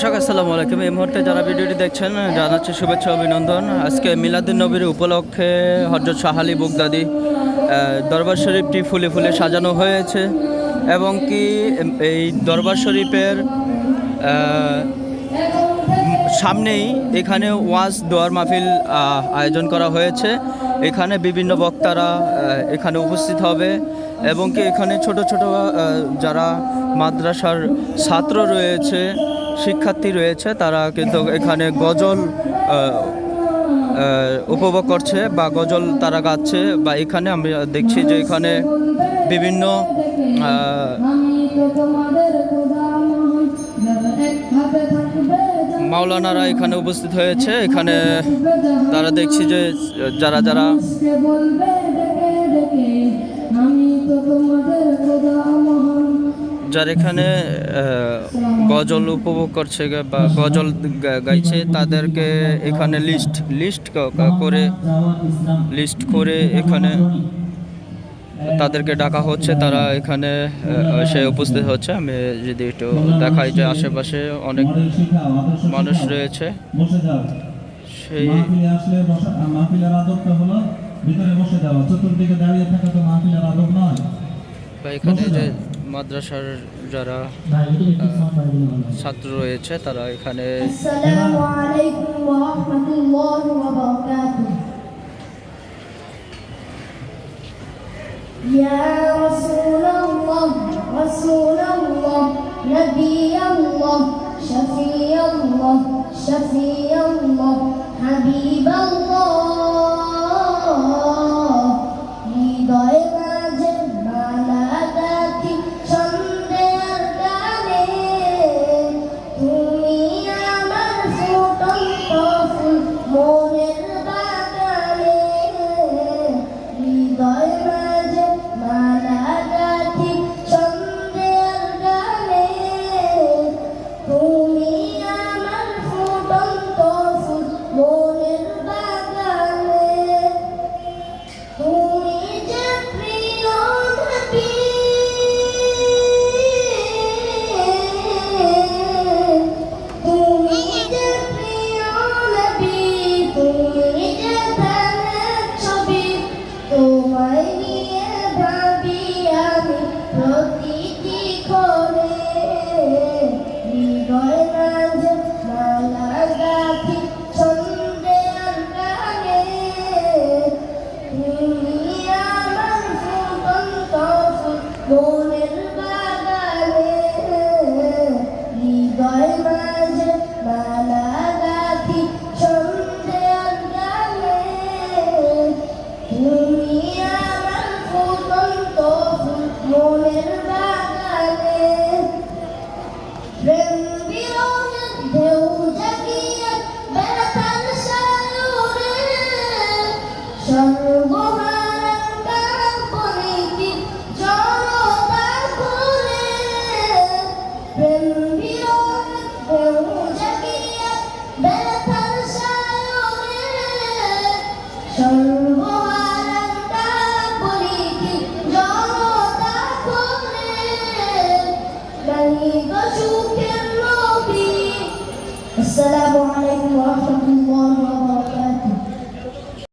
দর্শক আসসালামু আলাইকুম। এই মুহূর্তে যারা ভিডিওটি দেখছেন জানাচ্ছি শুভেচ্ছা অভিনন্দন। আজকে মিলাদুন নবীর উপলক্ষে হযরত শাহ আলী বাগদাদী দরবার শরীফটি ফুলে ফুলে সাজানো হয়েছে এবং কি এই দরবার শরীফের সামনেই এখানে ওয়াজ দোয়ার মাহফিল আয়োজন করা হয়েছে। এখানে বিভিন্ন বক্তারা এখানে উপস্থিত হবে এবং কি এখানে ছোট ছোট যারা মাদ্রাসার ছাত্র রয়েছে, শিক্ষার্থী রয়েছে, তারা কিন্তু এখানে গজল উপভোগ করছে বা গজল তারা গাচ্ছে। বা এখানে আমি দেখছি যে এখানে বিভিন্ন মাওলানারা এখানে উপস্থিত হয়েছে। এখানে তারা দেখছি যে যারা যারা যারা এখানে গজল উপভোগ করছে বা গজল গাইছে তাদেরকে এখানে লিস্ট করে এখানে তাদেরকে ডাকা হচ্ছে। তারা এখানে সে উপস্থিত হচ্ছে। আমি যদি একটু দেখাই যে আশেপাশে অনেক মানুষ রয়েছে। সেই এখানে যে মাদ্রাসার যারা ছাত্র রয়েছে তারা এখানে আসসালামু আলাইকুম ওয়া রাহমাতুল্লাহি ওয়া বারাকাতুহু। ইয়া রাসূলুল্লাহ রাসূলুল্লাহ নবিয়াল্লাহ শফিয়াল্লাহ শফিয়াল্লাহ হাবিবাল্লাহ হৃদয় মাঝে মালা গাঁথি ছন্দের গানে তুমি আমার ফুটন্ত ফুল মনের বাগানে হৃদয় মাঝে মালা গাঁথি ছন্দের গানে তুমি আমার ফুটন্ত ফুল মনের বাগানে তুমি যে প্রিয় নবী তুমি যে প্রিয় নবী তুমি যে ধানের ছবি তোমায় নিয়ে ভাবি আমি প্রতিটি ক্ষণে হৃদয় মাঝে মালা গাঁথি ছন্দের গানে তুমি আমার ফুটন্ত ফুল মনের বাগানে হৃদয় মাঝে মালা গাঁথি ছন্দের গানে তুমি আমার ফুটন্ত ফুল মনের বাগানে প্রেম বিরহের ঢেউ জাগিয়ে ব্যথার সাগরে সর্বহারা কাঁপনিতে জড়তা করে প্রেম বিরহের ঢেউ জাগিয়ে ব্যথার সাগরে সর্বহারা কাঁপনিতে জড়তা করে গাইব সুখের নবী। আসসালামু